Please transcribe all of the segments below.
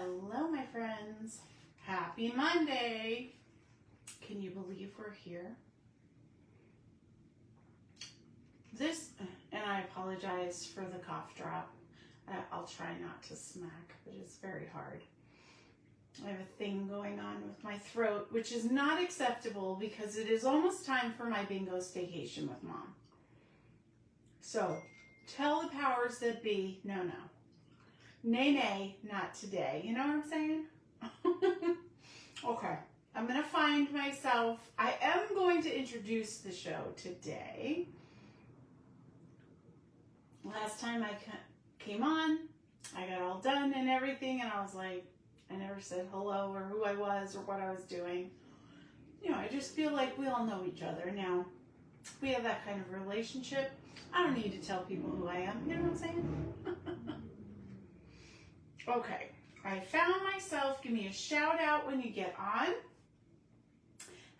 Hello, my friends. Happy Monday. Can you believe we're here? And I apologize for the cough drop. I'll try not to smack, but it's very hard. I have a thing going on with my throat, which is not acceptable because it is almost time for my bingo staycation with Mom. So tell the powers that be, no. Nay, nay, not today. You know what I'm saying? Okay, I'm going to find myself. I am going to introduce the show today. Last time I came on, I got all done and everything, and I was like, I never said hello or who I was or what I was doing. You know, I just feel like we all know each other now. We have that kind of relationship. I don't need to tell people who I am. You know what I'm saying? Okay, I found myself. Give me a shout out when you get on.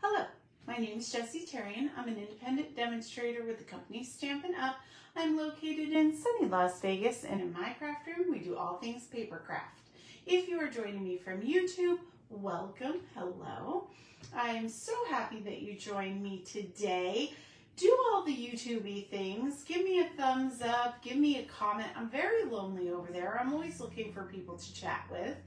Hello, my name is Jessie Terrian. I'm an independent demonstrator with the company Stampin' Up. I'm located in sunny Las Vegas, and in my craft room, we do all things paper craft. If you are joining me from YouTube, welcome, hello. I am so happy that you joined me today. Do all the YouTube-y things. Give me a thumbs up. Give me a comment. I'm very lonely over there. I'm always looking for people to chat with.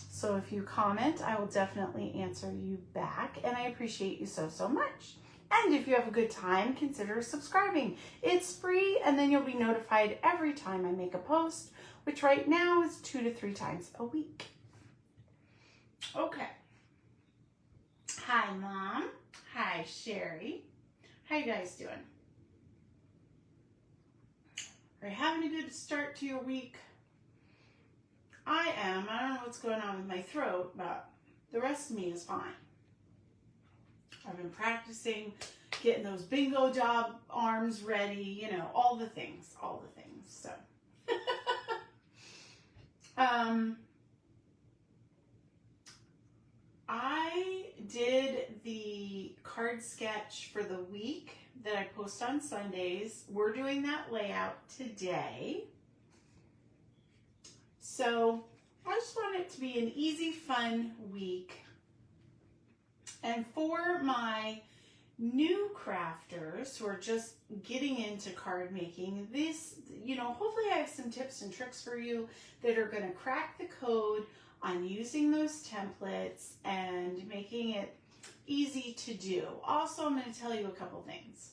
So if you comment, I will definitely answer you back. And I appreciate you so much. And if you have a good time, consider subscribing. It's free, and then you'll be notified every time I make a post, which right now is 2 to 3 times a week. Okay. Hi, Mom. Hi, Sherry. How you guys doing? Are you having a good start to your week? I am. I don't know what's going on with my throat, but the rest of me is fine. I've been practicing, getting those bingo job arms ready, you know, all the things. So, I did the card sketch for the week that I post on Sundays. We're doing that layout today. So I just want it to be an easy, fun week. And for my new crafters who are just getting into card making, this, you know, hopefully I have some tips and tricks for you that are going to crack the code on using those templates and making it easy to do. Also, I'm going to tell you a couple things.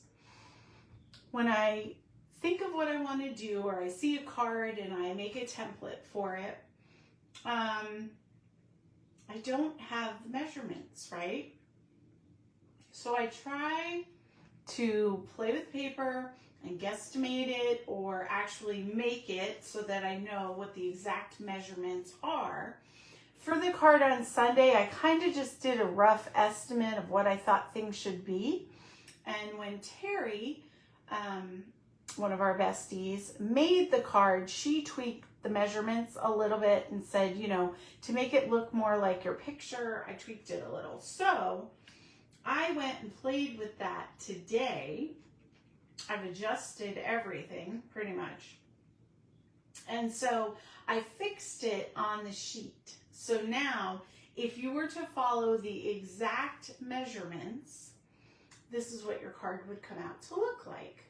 When I think of what I want to do, or I see a card and I make a template for it, I don't have the measurements, right? So I try to play with paper and guesstimate it, or actually make it so that I know what the exact measurements are. For the card on Sunday, I kind of just did a rough estimate of what I thought things should be. And when Terry, one of our besties, made the card, she tweaked the measurements a little bit and said, you know, to make it look more like your picture, I tweaked it a little. So I went and played with that today. I've adjusted everything pretty much. And so I fixed it on the sheet. So now, if you were to follow the exact measurements, this is what your card would come out to look like.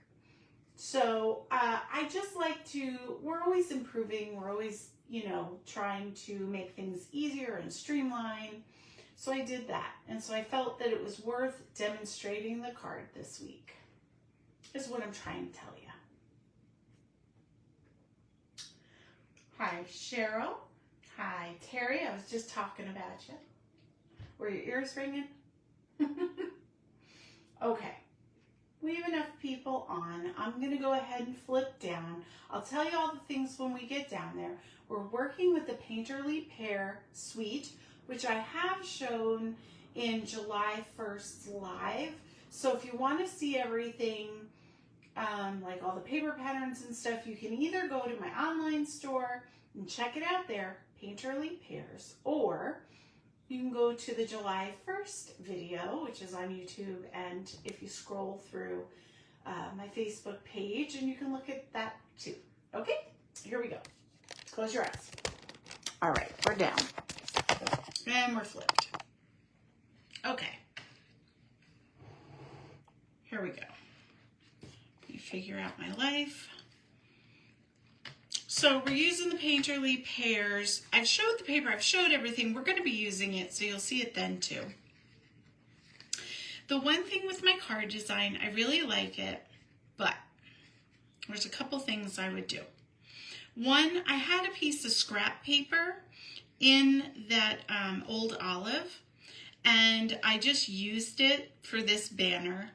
So I just like to, we're always improving. We're always, you know, trying to make things easier and streamline. So I did that. And so I felt that it was worth demonstrating the card this week, is what I'm trying to tell you. Hi, Cheryl. Hi, Terry. I was just talking about you. Were your ears ringing? Okay. We have enough people on. I'm going to go ahead and flip down. I'll tell you all the things when we get down there. We're working with the Painterly Pears Suite, which I have shown in July 1st live. So if you want to see everything, like all the paper patterns and stuff, you can either go to my online store and check it out there, Painterly Pears, or you can go to the July 1st video, which is on YouTube, and if you scroll through my Facebook page, and you can look at that too. Okay, here we go. Close your eyes. All right, we're down. And we're flipped. Okay. Here we go. Let me figure out my life. So we're using the Painterly Pears. I've showed the paper, I've showed everything. We're going to be using it, so you'll see it then too. The one thing with my card design, I really like it, but there's a couple things I would do. One, I had a piece of scrap paper in that old olive, and I just used it for this banner.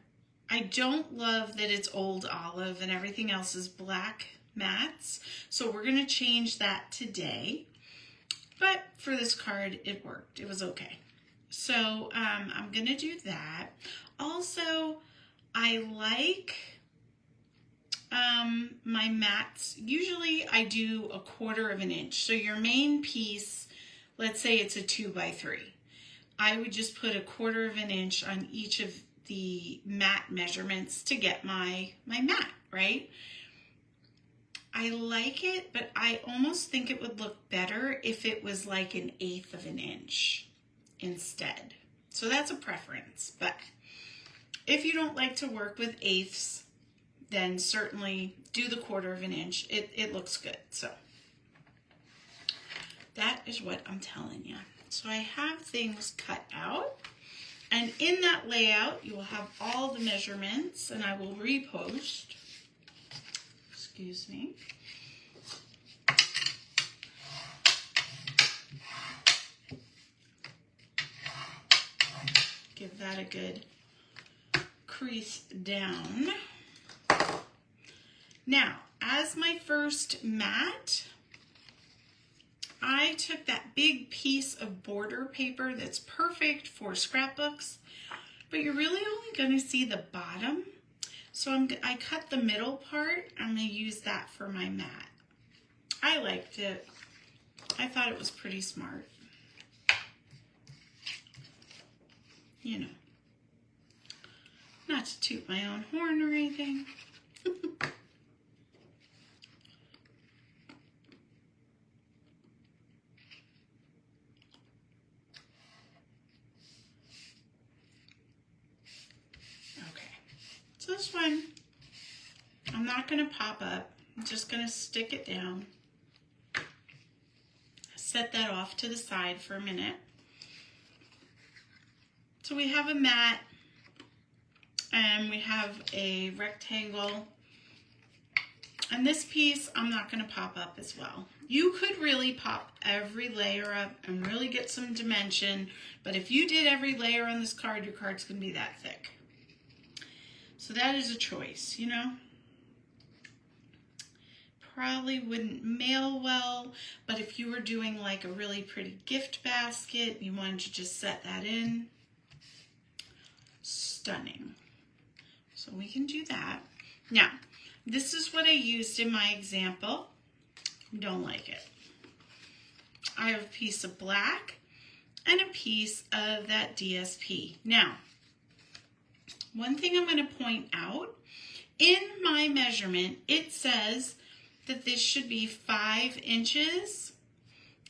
I don't love that it's old olive and everything else is black mats, so we're going to change that today. But for this card, it worked. It was okay. So I'm going to do that. Also, I like my mats. Usually I do 1/4 of an inch. So your main piece, let's say it's a 2x3. I would just put 1/4 of an inch on each of the mat measurements to get my mat, right? I like it, but I almost think it would look better if it was like 1/8 of an inch instead. So that's a preference, but if you don't like to work with eighths, then certainly do the 1/4 of an inch. It looks good. So that is what I'm telling you. So I have things cut out, and in that layout you will have all the measurements, and I will repost. Excuse me. Give that a good crease down. Now, as my first mat, I took that big piece of border paper that's perfect for scrapbooks, but you're really only going to see the bottom. So I cut the middle part. I'm going to use that for my mat. I liked it. I thought it was pretty smart. You know, not to toot my own horn or anything. So this one, I'm not going to pop up. I'm just going to stick it down. Set that off to the side for a minute. So we have a mat, and we have a rectangle. And this piece, I'm not going to pop up as well. You could really pop every layer up and really get some dimension, but if you did every layer on this card, your card's going to be that thick. So that is a choice, you know. Probably wouldn't mail well, but if you were doing like a really pretty gift basket, you wanted to just set that in, stunning. So we can do that. Now, this is what I used in my example. Don't like it. I have a piece of black and a piece of that DSP. Now, one thing I'm going to point out, in my measurement, it says that this should be 5 inches.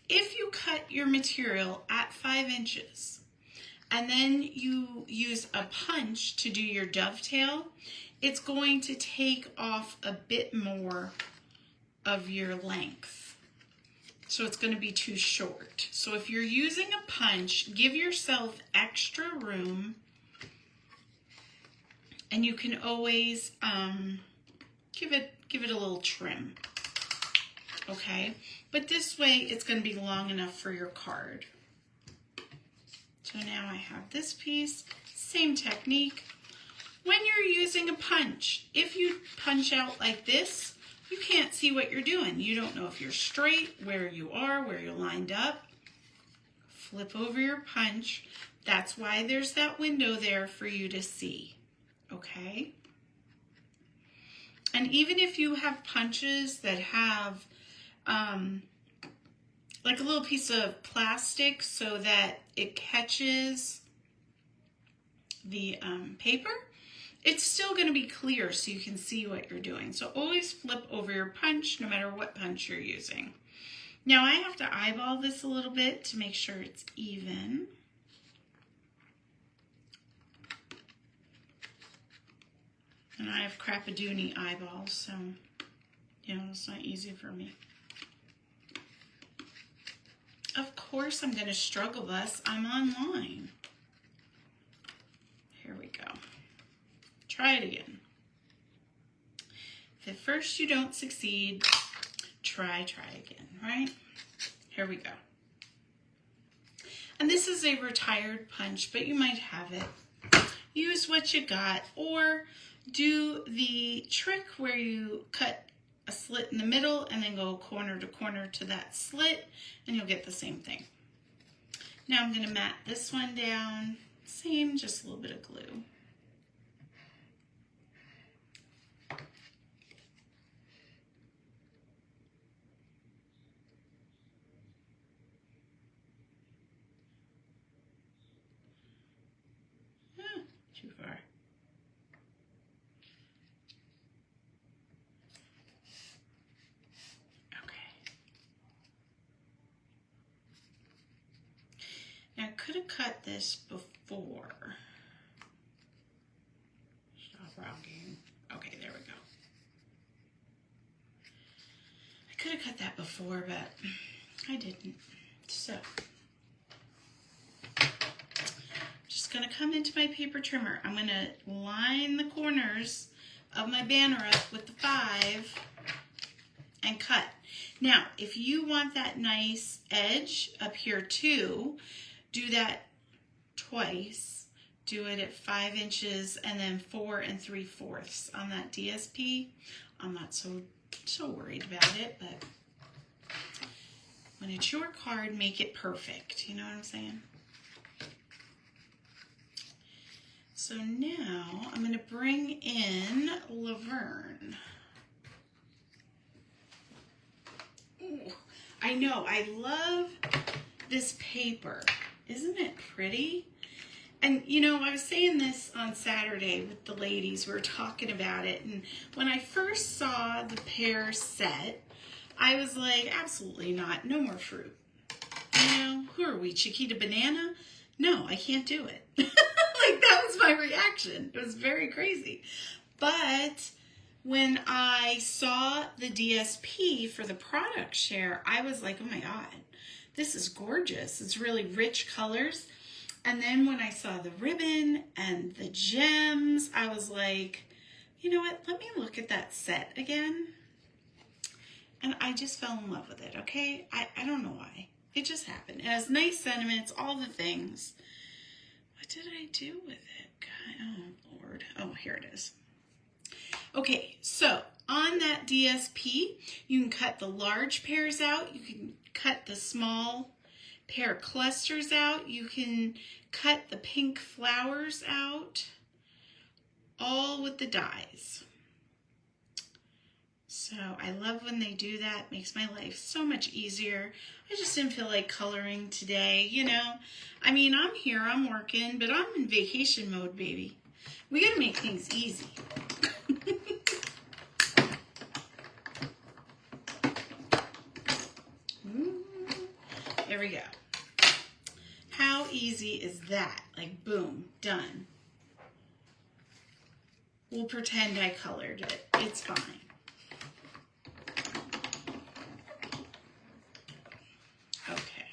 If you cut your material at 5 inches and then you use a punch to do your dovetail, it's going to take off a bit more of your length. So it's going to be too short. So if you're using a punch, give yourself extra room. And you can always give it a little trim, okay? But this way, it's going to be long enough for your card. So now I have this piece, same technique. When you're using a punch, if you punch out like this, you can't see what you're doing. You don't know if you're straight, where you are, where you're lined up. Flip over your punch. That's why there's that window there for you to see. Okay, and even if you have punches that have like a little piece of plastic so that it catches the paper, it's still going to be clear so you can see what you're doing. So always flip over your punch no matter what punch you're using. Now I have to eyeball this a little bit to make sure it's even. And I have crap-a-doony eyeballs, so, you know, it's not easy for me. Of course I'm going to struggle this. I'm online. Here we go. Try it again. If at first you don't succeed, try again, right? Here we go. And this is a retired punch, but you might have it. Use what you got, or do the trick where you cut a slit in the middle and then go corner to corner to that slit, and you'll get the same thing. Now I'm going to mat this one down. Same, just a little bit of glue. Too far. Now, I could have cut this before. Stop rocking. Okay, there we go. I could have cut that before, but I didn't. So, just going to come into my paper trimmer. I'm going to line the corners of my banner up with the 5 and cut. Now, if you want that nice edge up here too, do that twice. Do it at 5 inches and then 4 3/4 on that DSP. I'm not so worried about it, but when it's your card, make it perfect. You know what I'm saying? So now I'm going to bring in Laverne. Ooh, I know, I love this paper. Isn't it pretty? And you know, I was saying this on Saturday with the ladies. We were talking about it, and when I first saw the pear set, I was like, absolutely not. No more fruit. You know, who are we, Chiquita Banana? No, I can't do it. Like, that was my reaction. It was very crazy. But when I saw the DSP for the product share, I was like, oh my God, this is gorgeous. It's really rich colors. And then when I saw the ribbon and the gems, I was like, you know what? Let me look at that set again. And I just fell in love with it, okay? I don't know why. It just happened. It has nice sentiments, all the things. What did I do with it? God, oh, Lord. Oh, here it is. Okay, so on that DSP, you can cut the large pears out. You can cut the small pear clusters out. You can cut the pink flowers out, all with the dies. So I love when they do that. It makes my life so much easier. I just didn't feel like coloring today, you know. I mean, I'm here, I'm working, but I'm in vacation mode, baby. We gotta make things easy. There we go. How easy is that? Like, boom, done. We'll pretend I colored it. It's fine. Okay.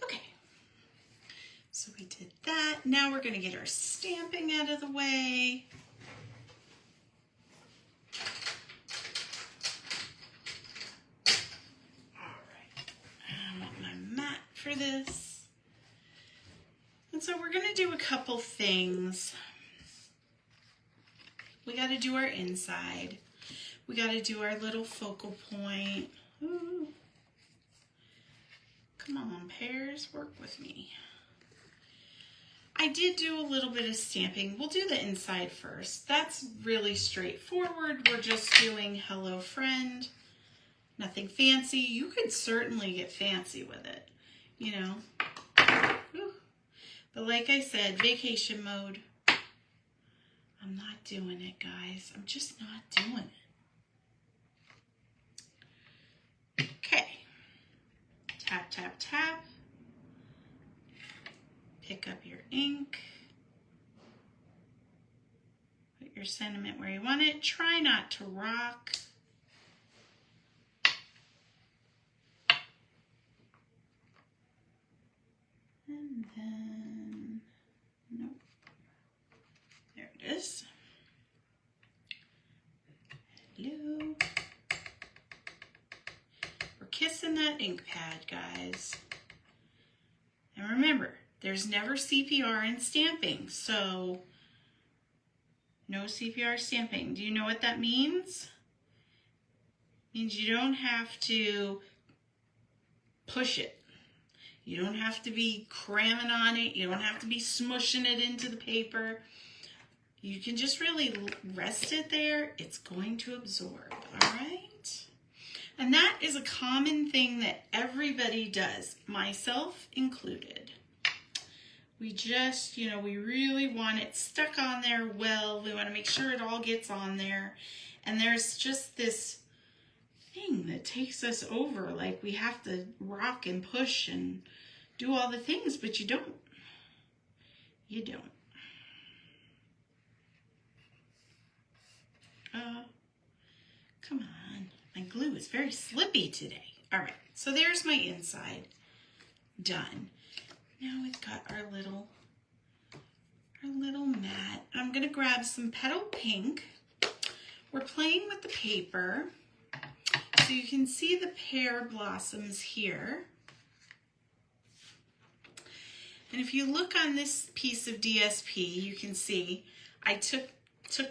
Okay. So we did that. Now we're going to get our stamping out of the way. For this. And so we're going to do a couple things. We got to do our inside. We got to do our little focal point. Ooh. Come on, pears, work with me. I did do a little bit of stamping. We'll do the inside first. That's really straightforward. We're just doing hello friend. Nothing fancy. You could certainly get fancy with it. You know, whew. But like I said, vacation mode. I'm not doing it, guys. I'm just not doing it. tap, tap, tap. Pick up your ink. Put your sentiment where you want it. Try not to rock. And then, nope. There it is. Hello. We're kissing that ink pad, guys. And remember, there's never CPR in stamping, so no CPR stamping. Do you know what that means? It means you don't have to push it. You don't have to be cramming on it. You don't have to be smushing it into the paper. You can just really rest it there. It's going to absorb, all right? And that is a common thing that everybody does, myself included. We just, you know, we really want it stuck on there well. We want to make sure it all gets on there. And there's just this thing that takes us over, like we have to rock and push and do all the things, but you don't. You don't. Come on. My glue is very slippy today. All right, so there's my inside done. Now we've got our little mat. I'm gonna grab some petal pink. We're playing with the paper. So you can see the pear blossoms here. And if you look on this piece of DSP, you can see I took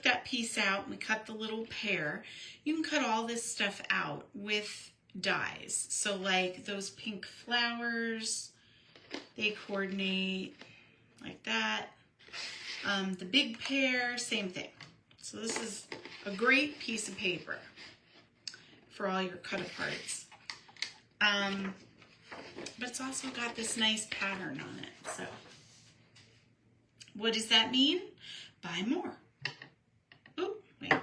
that piece out and we cut the little pear. You can cut all this stuff out with dies. So like those pink flowers, they coordinate like that. The big pear, same thing. So this is a great piece of paper for all your cut aparts. But it's also got this nice pattern on it. So what does that mean? Buy more. Oh, wait,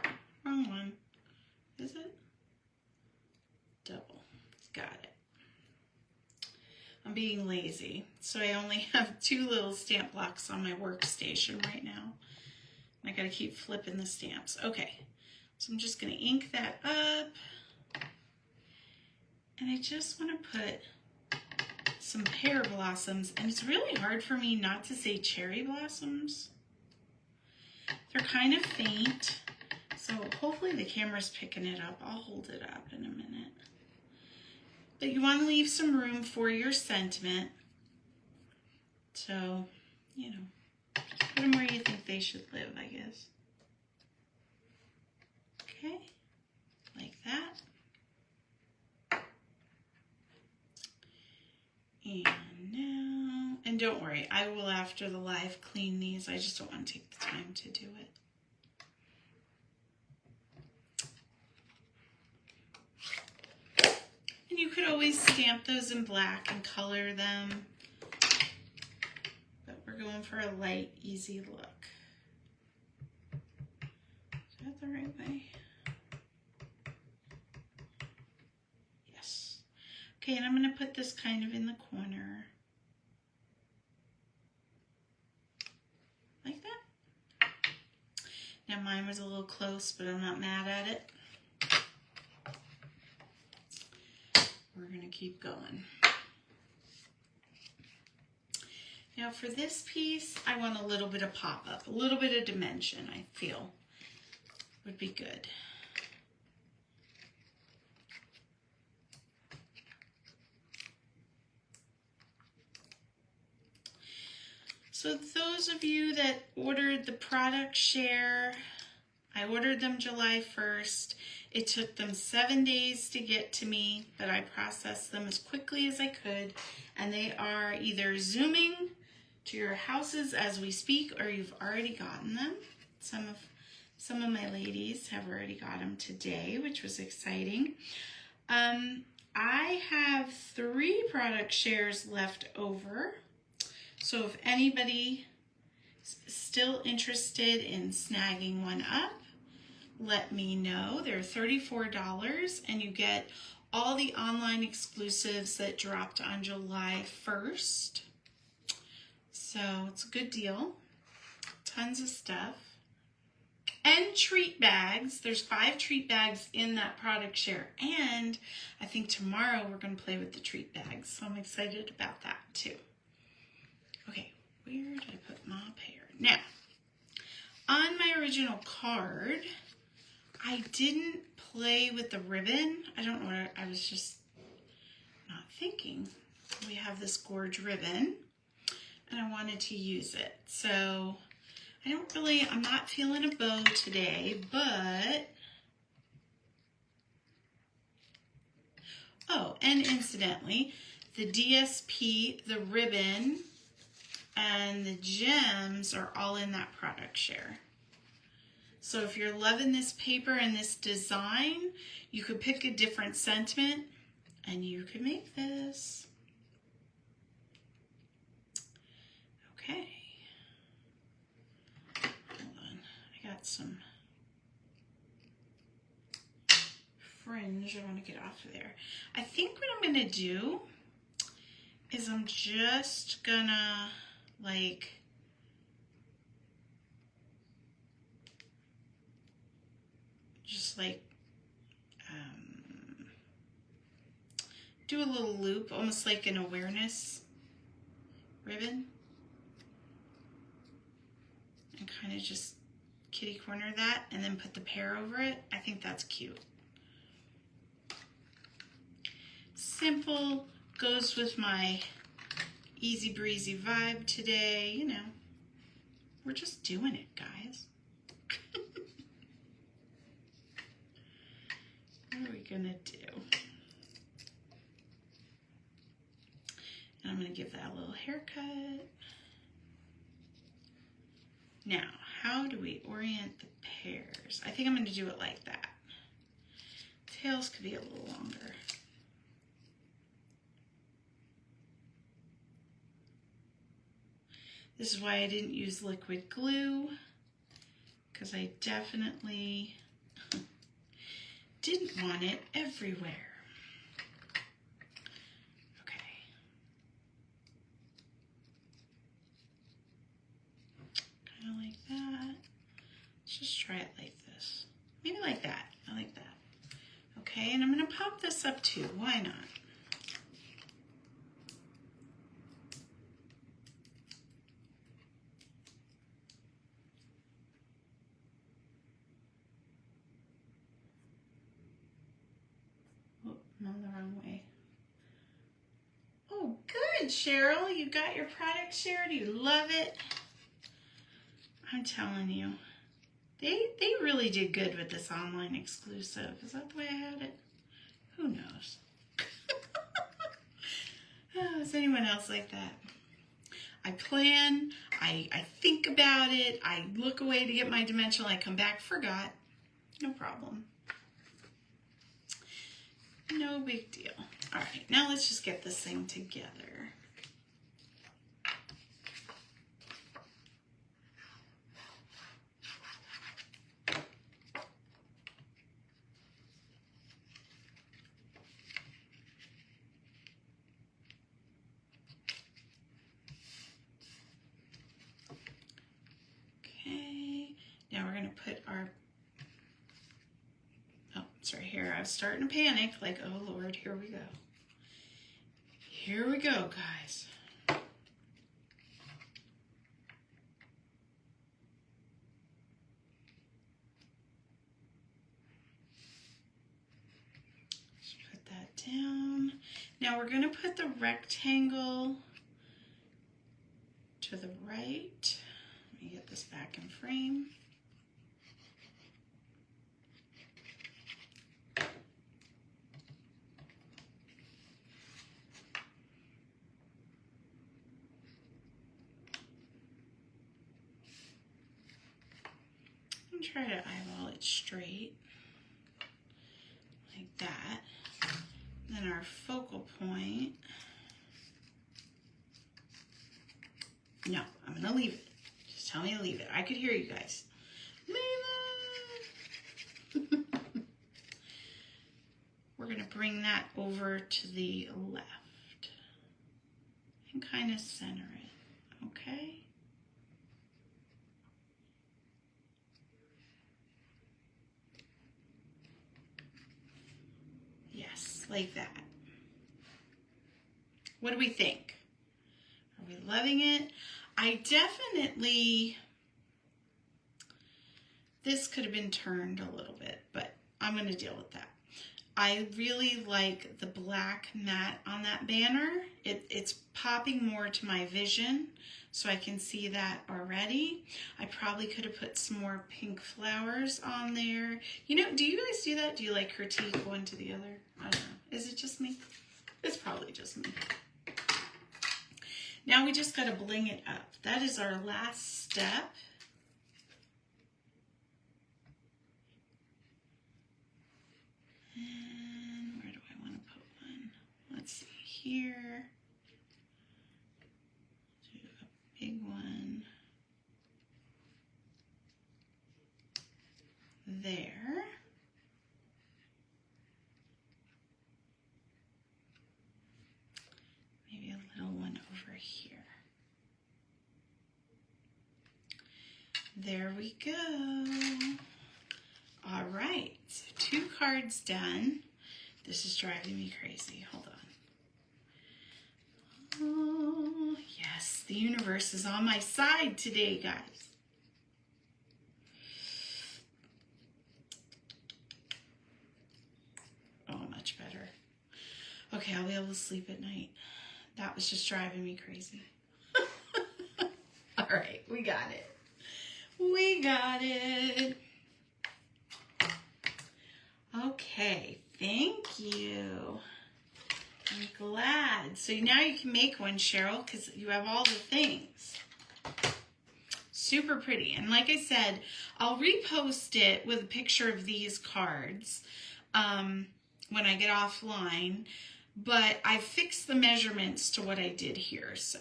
wrong one. Is it? Double. Got it. I'm being lazy, so I only have 2 little stamp blocks on my workstation right now. I gotta keep flipping the stamps. Okay, so I'm just gonna ink that up. And I just wanna put some pear blossoms, and it's really hard for me not to say cherry blossoms. They're kind of faint, so hopefully the camera's picking it up. I'll hold it up in a minute. But you want to leave some room for your sentiment. So, you know, put them where you think they should live, I guess. Okay, like that. And now, and don't worry, I will after the live clean these. I just don't want to take the time to do it. And you could always stamp those in black and color them. But we're going for a light, easy look. Is that the right way? Yes. Okay, and I'm going to put this kind of in the corner. Like that. Now mine was a little close, but I'm not mad at it. We're going to keep going. Now for this piece, I want a little bit of pop-up, a little bit of dimension, I feel would be good. So those of you that ordered the product share, I ordered them July 1st. It took them 7 days to get to me, but I processed them as quickly as I could. And they are either zooming to your houses as we speak, or you've already gotten them. Some of my ladies have already got them today, which was exciting. I have 3 product shares left over. So if anybody is still interested in snagging one up, let me know. They're $34 and you get all the online exclusives that dropped on July 1st. So it's a good deal. Tons of stuff. And treat bags. There's 5 treat bags in that product share. And I think tomorrow we're going to play with the treat bags. So I'm excited about that too. Okay, where did I put my pear? Now, on my original card, I didn't play with the ribbon. I don't know what I was just not thinking. We have this gorge ribbon and I wanted to use it. So I'm not feeling a bow today, but, oh, and incidentally, the DSP, the ribbon, and the gems are all in that product share. So if you're loving this paper and this design, you could pick a different sentiment and you could make this. Okay. Hold on. I got some fringe I want to get off of there. I think what I'm going to do is I'm just gonna do a little loop, almost like an awareness ribbon, and kind of just kitty corner that and then put the pear over it. I think that's cute. Simple, goes with my easy breezy vibe today, you know. We're just doing it, guys. What are we gonna do? And I'm gonna give that a little haircut. Now, how do we orient the pears? I think I'm gonna do it like that. Tails could be a little longer. This is why I didn't use liquid glue, because I definitely didn't want it everywhere. Okay. Kind of like that. Let's just try it like this. Maybe like that. I like that. Okay, and I'm going to pop this up too. Why not? I'm on the wrong way. Oh, good, Cheryl. You got your product shared. You love it. I'm telling you. They really did good with this online exclusive. Is that the way I had it? Who knows? Oh, is anyone else like that? I plan, I think about it, I look away to get my dimensional, I come back, forgot. No problem. No big deal. All right, now let's just get this thing together. Okay, now we're going to put our, oh, sorry, here, I was starting to panic, like, oh Lord, here we go. Here we go, guys. Just put that down. Now we're going to put the rectangle to the right. Let me get this back in frame. And try to eyeball it straight, like that. Then our focal point. No, I'm gonna leave it. Just tell me to leave it. I could hear you guys. Leave it. we're going to bring that over to the left and kind of center it, okay? Yes, like that. What do we think? Are we loving it? I definitely, this could have been turned a little bit, but I'm going to deal with that. I really like the black matte on that banner. It's popping more to my vision, so I can see that already. I probably could have put some more pink flowers on there. You know, do you guys do that? Do you like critique one to the other? I don't know. Is it just me? It's probably just me. Now we just got to bling it up. That is our last step. And where do I want to put one? Let's see here. Do a big one there. Maybe a little one over here. There we go. All right, so 2 cards done. This is driving me crazy. Hold on. Oh, yes, the universe is on my side today, guys. Oh, much better. Okay, I'll be able to sleep at night. That was just driving me crazy. All right, we got it. We got it. Okay, thank you. I'm glad. So now you can make one, Cheryl, because you have all the things. Super pretty. And like I said, I'll repost it with a picture of these cards when I get offline. But I fixed the measurements to what I did here, so.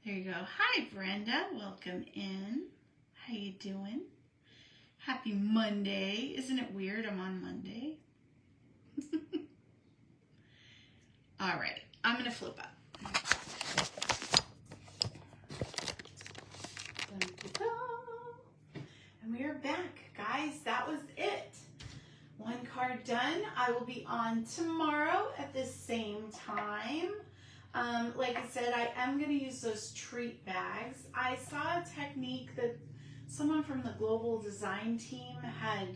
There you go. Hi, Brenda. Welcome in. How you doing? Happy Monday. Isn't it weird I'm on Monday? All right. I'm going to flip up. And we are back, guys. That was it. 1 card done. I will be on tomorrow at the same time. Like I said, I am going to use those treat bags. I saw a technique that someone from the global design team had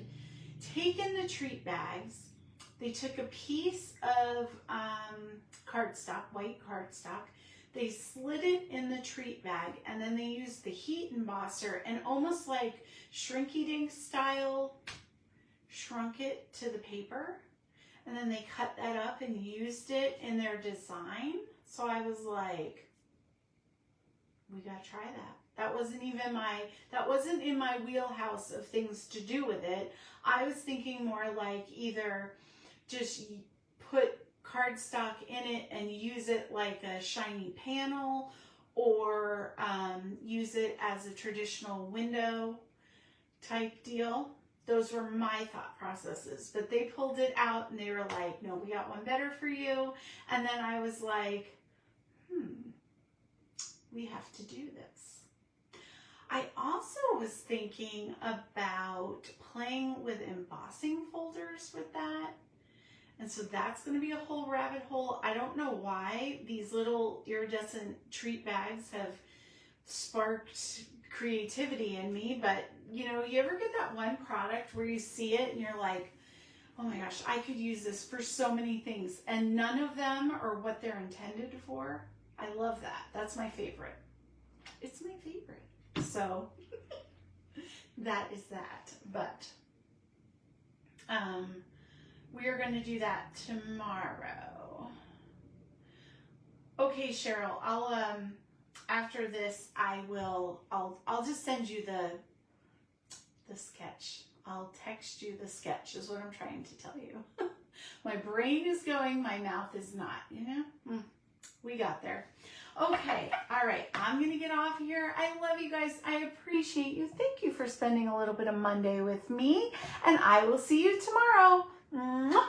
taken the treat bags. They took a piece of cardstock, white cardstock. They slid it in the treat bag, and then they used the heat embosser and almost like Shrinky-Dink style shrunk it to the paper. And then they cut that up and used it in their design. So I was like, we gotta try that. That wasn't in my wheelhouse of things to do with it. I was thinking more like either just put cardstock in it and use it like a shiny panel, or use it as a traditional window type deal. Those were my thought processes, but they pulled it out and they were like, no, we got one better for you. And then I was like, we have to do this. I also was thinking about playing with embossing folders with that. And so that's going to be a whole rabbit hole. I don't know why these little iridescent treat bags have sparked creativity in me, but you know, you ever get that one product where you see it and you're like, oh my gosh, I could use this for so many things, and none of them are what they're intended for. I love that. That's my favorite. It's my favorite. So that is that. But we are going to do that tomorrow. Okay, Cheryl, I'll after this I'll just send you the sketch. I'll text you the sketch is what I'm trying to tell you. My brain is going, my mouth is not, you know? We got there. Okay, all right, I'm gonna get off here. I love you guys. I appreciate you. Thank you for spending a little bit of Monday with me, and I will see you tomorrow. Mwah.